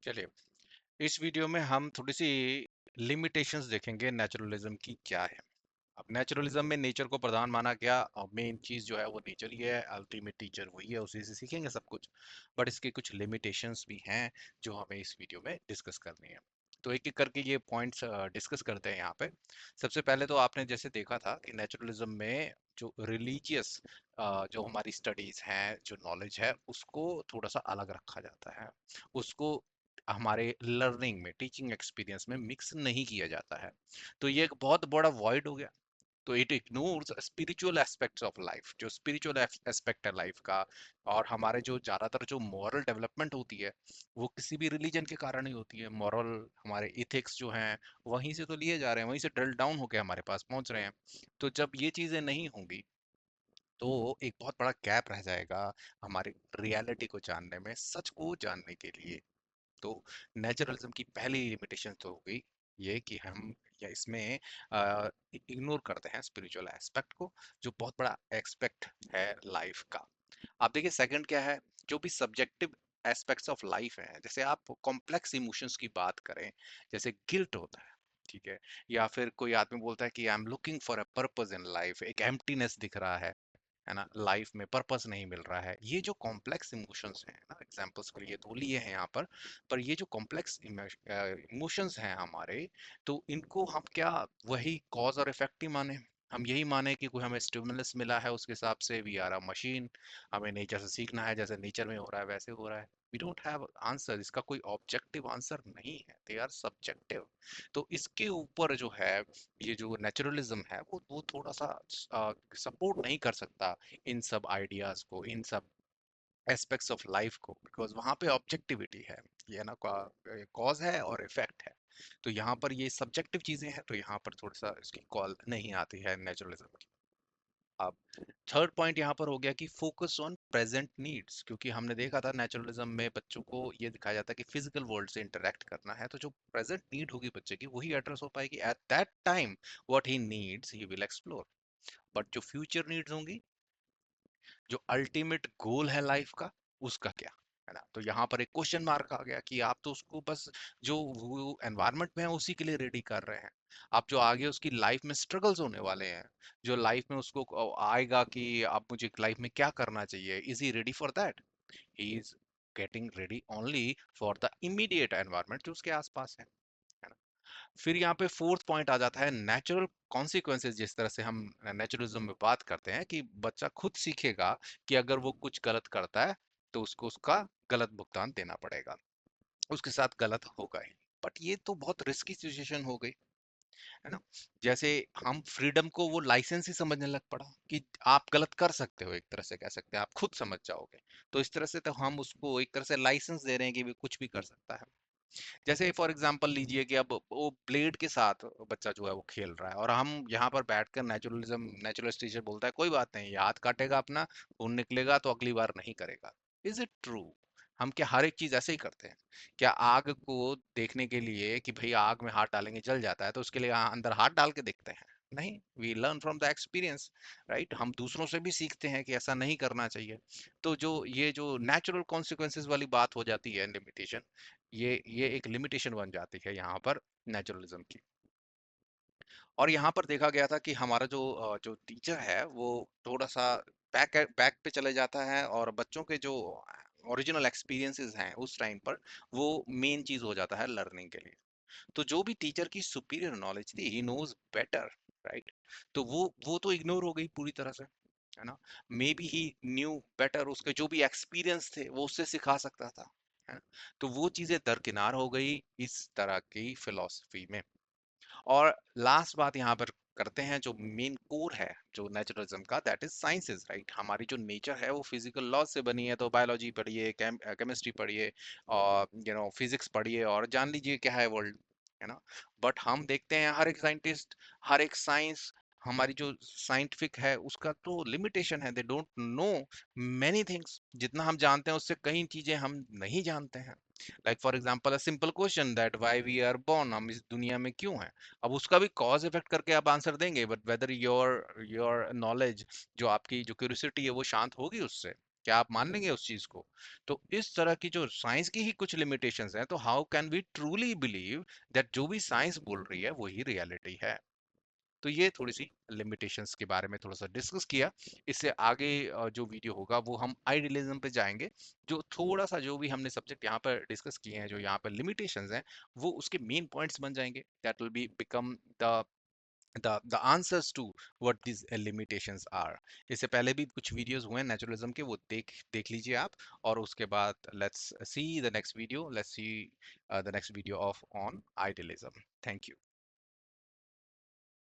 चलिए, इस वीडियो में हम थोड़ी-सी लिमिटेशंस देखेंगे नेचुरलिज़्म की क्या है। अब नेचुरलिज़्म में नेचर को प्रधान माना गया और मेन चीज़ जो है वो नेचर ही है, अल्टीमेट टीचर वही है, उसी से सीखेंगे सब कुछ। बट इसके कुछ लिमिटेशंस भी हैं जो हमें इस वीडियो में डिस्कस करनी है। तो एक-एक करके ये पॉइंट्स डिस्कस करते हैं यहाँ पे। सबसे पहले तो आपने जैसे देखा था कि नेचुरलिज़्म में जो रिलीजियस जो हमारी स्टडीज़ हैं, जो नॉलेज है, उसको थोड़ा-सा अलग रखा जाता है। उसको हमारे लर्निंग में, टीचिंग एक्सपीरियंस में मिक्स नहीं किया जाता है। तो ये एक बहुत बड़ा वॉइड हो गया। तो it ignores spiritual aspects of life, जो स्पिरिचुअल एस्पेक्ट है लाइफ का। और हमारे जो ज्यादातर जो मॉरल डेवलपमेंट होती है वो किसी भी रिलीजन के कारण ही होती है। मॉरल हमारे इथिक्स जो हैं वहीं से तो लिए जा रहे हैं, वहीं से ड्रिल डाउन होकर हमारे पास पहुंच रहे हैं। तो जब ये चीजें नहीं होंगी तो एक बहुत बड़ा गैप रह जाएगा हमारी रियलिटी को जानने में, सच को जानने के लिए। तो नेचुरलिज्म की पहली लिमिटेशन तो हो गई ये कि हम या इसमें इग्नोर करते हैं स्पिरिचुअल एस्पेक्ट को, जो बहुत बड़ा एक्सपेक्ट है लाइफ का। आप देखिए सेकंड क्या है, जो भी सब्जेक्टिव एस्पेक्ट्स ऑफ लाइफ है, जैसे आप कॉम्प्लेक्स इमोशंस की बात करें, जैसे गिल्ट होता है, ठीक है, या फिर कोई आदमी बोलता है कि I am looking for a purpose in life, एक एम्प्टीनेस दिख रहा है ना, लाइफ में पर्पस नहीं मिल रहा है। ये जो कॉम्प्लेक्स इमोशंस हैं ना, एग्जांपल्स के लिए दो लिए हैं यहाँ पर ये जो कॉम्प्लेक्स इमोशंस हैं हमारे, तो इनको हम क्या वही कॉज और इफेक्ट ही माने? हम यही माने कि कोई हमें स्टिमुलस मिला है, उसके हिसाब से वी आर अ मशीन, हमें नेचर से सीखना है, जैसे नेचर में हो रहा है वैसे हो रहा है। वी डोंट हैव आंसर, इसका कोई ऑब्जेक्टिव आंसर नहीं है, दे आर सब्जेक्टिव। तो इसके ऊपर जो है ये जो नेचुरलिज्म है वो थोड़ा सा सपोर्ट नहीं कर सकता इन सब आइडियाज को, इन सब एस्पेक्ट्स ऑफ लाइफ को, बिकॉज वहां पे ऑब्जेक्टिविटी है, ये ना कॉज है और इफेक्ट है। तो यहाँ पर ये सब्जेक्टिव चीजें हैं, तो यहाँ पर थोड़ा सा इसकी कॉल नहीं आती है नेचुरलिज्म की। अब थर्ड पॉइंट यहाँ पर हो गया कि फोकस ऑन प्रेजेंट नीड्स, क्योंकि हमने देखा था नेचुरलिज्म में बच्चों को ये दिखाया जाता है कि फिजिकल वर्ल्ड से इंटरेक्ट करना है, तो जो प्रेजेंट नीड होगी बच्चे की वही एड्रेस हो पाएगी at that time. What he needs he will explore. But जो फ्यूचर नीड्स होंगी, जो अल्टीमेट गोल है लाइफ का, उसका क्या, है ना? तो यहाँ पर एक क्वेश्चन मार्क आ गया कि आप तो उसको बस जो वो एनवायरनमेंट में है उसी के लिए रेडी कर रहे हैं। आप जो आगे उसकी लाइफ में स्ट्रगल्स होने वाले हैं, जो लाइफ में उसको आएगा कि आप मुझे लाइफ में क्या करना चाहिए, is he ready for that? He is getting ready only for the immediate environment जो उसके आसपास है ना? फिर यहाँ पे फोर्थ पॉइंट आ जाता है नेचुरल कॉन्सिक्वेंसेस। जिस तरह से हम नेचुरलिज्म में बात करते हैं कि बच्चा खुद सीखेगा कि अगर वो कुछ गलत करता है तो उसको उसका गलत भुगतान देना पड़ेगा, उसके साथ गलत होगा ही। बट ये तो बहुत रिस्की सिचुएशन हो गई, है ना? जैसे हम फ्रीडम को वो लाइसेंस ही समझने लग पड़ा कि आप गलत कर सकते हो, एक तरह से कह सकते हैं आप खुद समझ जाओगे। तो इस तरह से तो हम उसको एक तरह से लाइसेंस दे रहे हैं कि वो कुछ भी कर सकता है। जैसे फॉर एग्जांपल लीजिए कि अब वो ब्लेड के साथ बच्चा जो है वो खेल रहा है, और हम यहाँ पर बैठकर नेचुरलिस्ट टीचर बोलता है कोई बात नहीं, ये हाथ काटेगा अपना, खून निकलेगा तो अगली बार नहीं करेगा। Is it true? हम क्या हर एक चीज ऐसे ही करते हैं? क्या आग को देखने के लिए कि भाई आग में हाथ डालेंगे जल जाता है, तो उसके लिए अंदर हाथ डाल के देखते हैं? नहीं, we learn from the experience, right? हम दूसरों से भी सीखते हैं कि ऐसा नहीं करना चाहिए। तो जो ये जो नेचुरल कॉन्सिक्वेंसेस वाली बात हो जाती है, लिमिटेशन, ये एक लिमिटेशन बन जाती है यहाँ पर नेचुरलिज्म की। और यहाँ पर देखा गया था कि हमारा जो टीचर है वो थोड़ा सा बैक बैक पे चले जाता है, और बच्चों के जो ओरिजिनल एक्सपीरियंसेस हैं उस टाइम पर वो मेन चीज हो जाता है लर्निंग के लिए। तो जो भी टीचर की सुपीरियर नॉलेज थी, ही नोज बेटर, राइट? तो वो तो इग्नोर हो गई पूरी तरह से, है ना? May be he new better, उसके जो भी एक्सपीरियंस थे वो उससे सिखा सकता था, है ना? तो वो चीजें दरकिनार हो गई इस तरह की फिलॉसफी में। और लास्ट बात यहाँ पर करते हैं, जो मेन कोर है जो नेचुरलिज्म का, दैट इज साइंसेस, राइट? हमारी जो नेचर है वो फिजिकल लॉ से बनी है, तो बायोलॉजी पढ़िए, केमिस्ट्री पढ़िए, और फिजिक्स पढ़िए, और जान लीजिए क्या है वर्ल्ड, है ना? बट हम देखते हैं हर एक साइंटिस्ट, हर एक साइंस, हमारी जो साइंटिफिक है उसका तो लिमिटेशन है, they don't know many things. जितना हम जानते हैं उससे कई चीजें हम नहीं जानते हैं। Like for example a simple question that why we are born, हम इस दुनिया में क्यों हैं? अब उसका भी कॉज इफेक्ट करके आप आंसर देंगे, but whether your your knowledge, जो आपकी जो क्यूरियोसिटी है वो शांत होगी उससे? क्या आप मान लेंगे उस चीज को? तो इस तरह की जो साइंस की ही कुछ लिमिटेशंस हैं, तो how can we truly believe that जो भी साइंस बोल रही है वही रियलिटी है? तो ये थोड़ी सी लिमिटेशंस के बारे में थोड़ा सा डिस्कस किया। इससे आगे जो वीडियो होगा वो हम आइडियलिज्म पे जाएंगे। जो थोड़ा सा जो भी हमने सब्जेक्ट यहाँ पर डिस्कस किए हैं, जो यहाँ पर लिमिटेशंस हैं, वो उसके मेन पॉइंट्स बन जाएंगे। That will be become the answers to what this limitations are. इससे पहले भी कुछ वीडियोस हुए हैं नेचुरलिज्म के, वो देख देख लीजिए आप। और उसके बाद let's see the next video, let's see the next video of on idealism. Thank you.